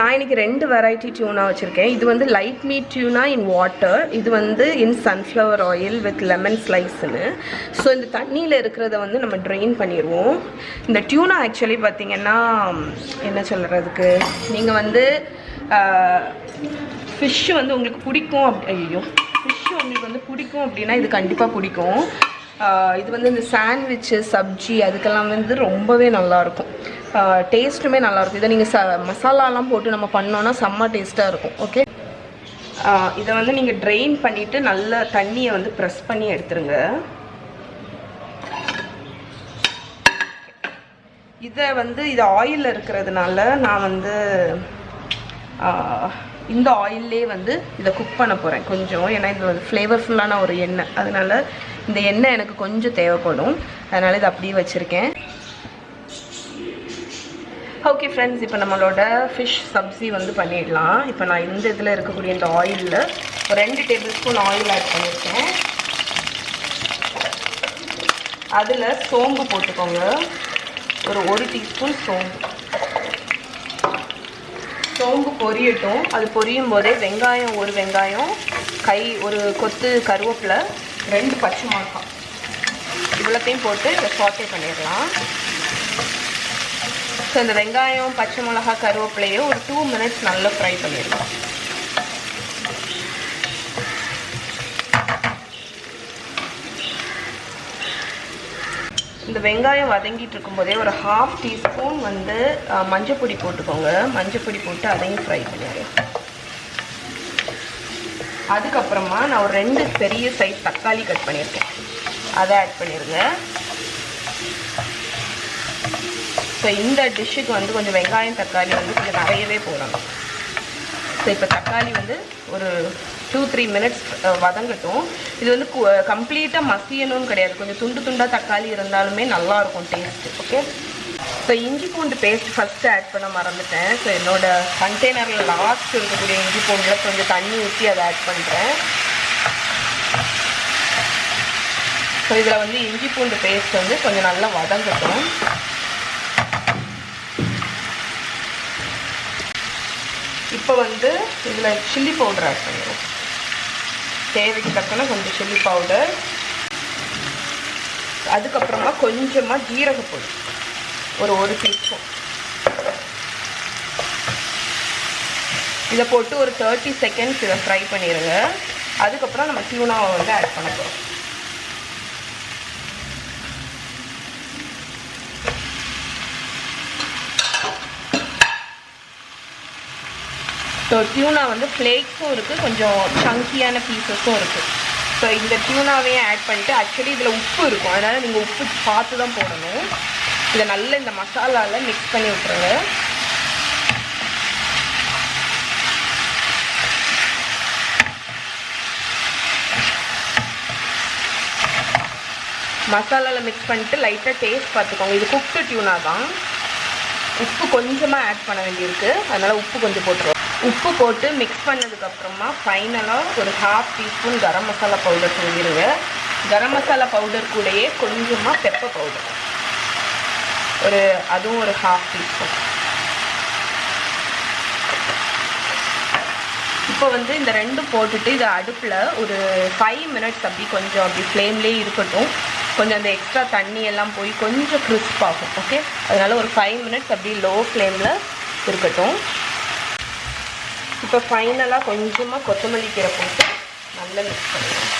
நான் இன்னைக்கு 2 variety tuna வச்சுருக்கேன். இது வந்து light meat tuna in water, இது வந்து in sunflower oil with lemon ஸ்லைஸ்ன்னு. ஸோ இந்த தண்ணியில் இருக்கிறத வந்து நம்ம ட்ரெயின் பண்ணிடுவோம். இந்த டியூனா ஆக்சுவலி பார்த்திங்கன்னா என்ன சொல்கிறதுக்கு, நீங்கள் வந்து ஃபிஷ்ஷு வந்து உங்களுக்கு பிடிக்கும் ஃபிஷ்ஷு உங்களுக்கு வந்து பிடிக்கும் அப்படின்னா இது கண்டிப்பாக பிடிக்கும். இது வந்து இந்த சாண்ட்விட்சு சப்ஜி அதுக்கெல்லாம் வந்து ரொம்பவே நல்லாயிருக்கும். டேஸ்ட்டுமே நல்லாயிருக்கும். இதை நீங்கள் மசாலாலாம் போட்டு நம்ம பண்ணோன்னா செம்ம டேஸ்ட்டாக இருக்கும். ஓகே, இதை வந்து நீங்கள் ட்ரெயின் பண்ணிவிட்டு நல்ல தண்ணியை வந்து ப்ரெஸ் பண்ணி எடுத்துருங்க. இதை வந்து இது ஆயிலில் இருக்கிறதுனால நான் வந்து இந்த ஆயிலே வந்து இதை குக் பண்ண போகிறேன் கொஞ்சம். ஏன்னா இது வந்து ஃப்ளேவர்ஃபுல்லான ஒரு எண்ணெய், அதனால் இந்த எண்ணெய் எனக்கு கொஞ்சம் தேவைப்படும். அதனால் இதை அப்படியே வச்சுருக்கேன். ஓகே ஃப்ரெண்ட்ஸ், இப்போ நம்மளோட ஃபிஷ் சப்ஜி வந்து பண்ணிடலாம். இப்போ நான் இந்த இதில் இருக்கக்கூடிய இந்த ஆயிலில் ஒரு 2 டேபிள் ஸ்பூன் ஆயில் ஆட் பண்ணியிருக்கேன். அதில் சோம்பு போட்டுக்கோங்க, ஒரு 1 டீஸ்பூன் சோம்பு பொரியட்டும். அது பொரியும் போதே வெங்காயம், ஒரு வெங்காயம், ஒரு கொத்து கருவேப்பிலை, 2 பச்சை மிளகாய் இவ்வளோத்தையும் போட்டு இதை சாட்டே பண்ணிடலாம். ஸோ இந்த வெங்காயம், பச்சை மிளகாய், கருவேப்பிலையும் ஒரு 2 மினிட்ஸ் நல்லா ஃப்ரை பண்ணிடலாம். இந்த வெங்காயம் வதங்கிட்டு இருக்கும்போதே ஒரு 1/2 டீஸ்பூன் வந்து மஞ்சள் பொடி போட்டுக்கோங்க. மஞ்சள் பொடி போட்டு அதையும் ஃப்ரை பண்ணிடுறேன். அதுக்கப்புறமா நான் ஒரு 2 பெரிய சைஸ் தக்காளி கட் பண்ணியிருக்கேன், அதை ஆட் பண்ணிடுங்க. ஸோ இந்த டிஷ்ஷுக்கு வந்து கொஞ்சம் வெங்காயம் தக்காளி வந்து கொஞ்சம் நிறையவே போடணும். ஸோ இப்போ தக்காளி வந்து ஒரு 2-3 மினிட்ஸ் வதங்கட்டும். இது வந்து கம்ப்ளீட்டாக மசியணும்னு கிடையாது, கொஞ்சம் துண்டு துண்டாக தக்காளி இருந்தாலுமே நல்லாயிருக்கும் டேஸ்ட்டு. ஓகே, ஸோ இஞ்சி பூண்டு பேஸ்ட் ஃபஸ்ட்டு ஆட் பண்ண மறந்துட்டேன். ஸோ என்னோடய கண்டெய்னரில் லாஸ்ட் இருக்கக்கூடிய இஞ்சி பூண்டில் கொஞ்சம் தண்ணி ஊற்றி அதை ஆட் பண்ணுறேன். ஸோ இதில் வந்து இஞ்சி பூண்டு பேஸ்ட் வந்து கொஞ்சம் நல்லா வதங்கட்டும். இப்போ வந்து இதில் சில்லி பவுடர் ஆட் பண்ணிடுவோம். தேவைக்கு தக்கன கொஞ்சம் சில்லி பவுடர், அதுக்கப்புறமா கொஞ்சமாக ஜீரகப்பொடி ஒரு 1 டீஸ்பூன். இதை போட்டு ஒரு 30 செகண்ட்ஸ் இதை ஃப்ரை பண்ணிடுங்க. அதுக்கப்புறம் நம்ம டியூனாவை வந்து ஆட் பண்ண போகிறோம். ஸோ டியூனா வந்து ஃப்ளேக்ஸும் இருக்குது, கொஞ்சம் சங்கியான பீசஸும் இருக்குது. ஸோ இந்த டியூனாவையும் ஆட் பண்ணிவிட்டு, ஆக்சுவலி இதில் உப்பு இருக்கும், அதனால் நீங்கள் உப்பு பார்த்து தான் போடணும். இதை நல்லா இந்த மசாலாவில் மிக்ஸ் பண்ணி விட்டுருங்க. மசாலாவில் மிக்ஸ் பண்ணிட்டு லைட்டாக டேஸ்ட் பார்த்துக்கோங்க. இது குக்டு டியூனா தான், உப்பு கொஞ்சமாக ஆட் பண்ண வேண்டியிருக்கு, அதனால் உப்பு கொஞ்சம் போட்டுருவோம். உப்பு போட்டு மிக்ஸ் பண்ணதுக்கப்புறமா ஃபைனலாக ஒரு 1/2 teaspoon garam masala powder தூங்கிடுங்க. Garam masala powder கூடயே கொஞ்சமாக பெப்பர் பவுடர் அதுவும் ஒரு 1/2 டீஸ்பூன். இப்போ வந்து இந்த 2 போட்டுட்டு இதை அடுப்பில் ஒரு 5 மினிட்ஸ் அப்படி ஃப்ளேம்லேயே இருக்கட்டும். கொஞ்சம் அந்த எக்ஸ்ட்ரா தண்ணி எல்லாம் போய் கொஞ்சம் கிறிஸ்ப் ஆகும். ஓகே, அதனால் ஒரு 5 மினிட்ஸ் அப்படி லோ ஃப்ளேமில் இருக்கட்டும். இப்போ ஃபைனலாக கொஞ்சமாக கொத்தமல்லி கீரை போட்டு நல்லா மிக்ஸ் பண்ணிடுவோம்.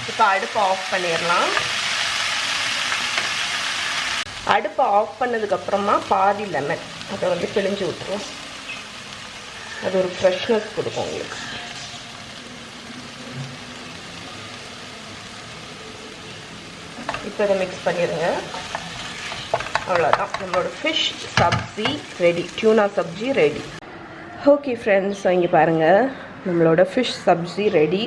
இப்போ அடுப்பை ஆஃப் பண்ணிடலாம். அடுப்பை ஆஃப் பண்ணதுக்கப்புறமா பாதி லெமன் அதை வந்து பிழிஞ்சு விட்டுருவோம். அது ஒரு ஃப்ரெஷ்னஸ் கொடுக்கும் உங்களுக்கு. இப்போ இதை மிக்ஸ் பண்ணிடுங்க. அவ்வளோதான், நம்மளோட fish sabzi ready, tuna sabzi ready. Okay friends, இங்கே பாருங்கள், நம்மளோட ஃபிஷ் சப்ஜி ரெடி.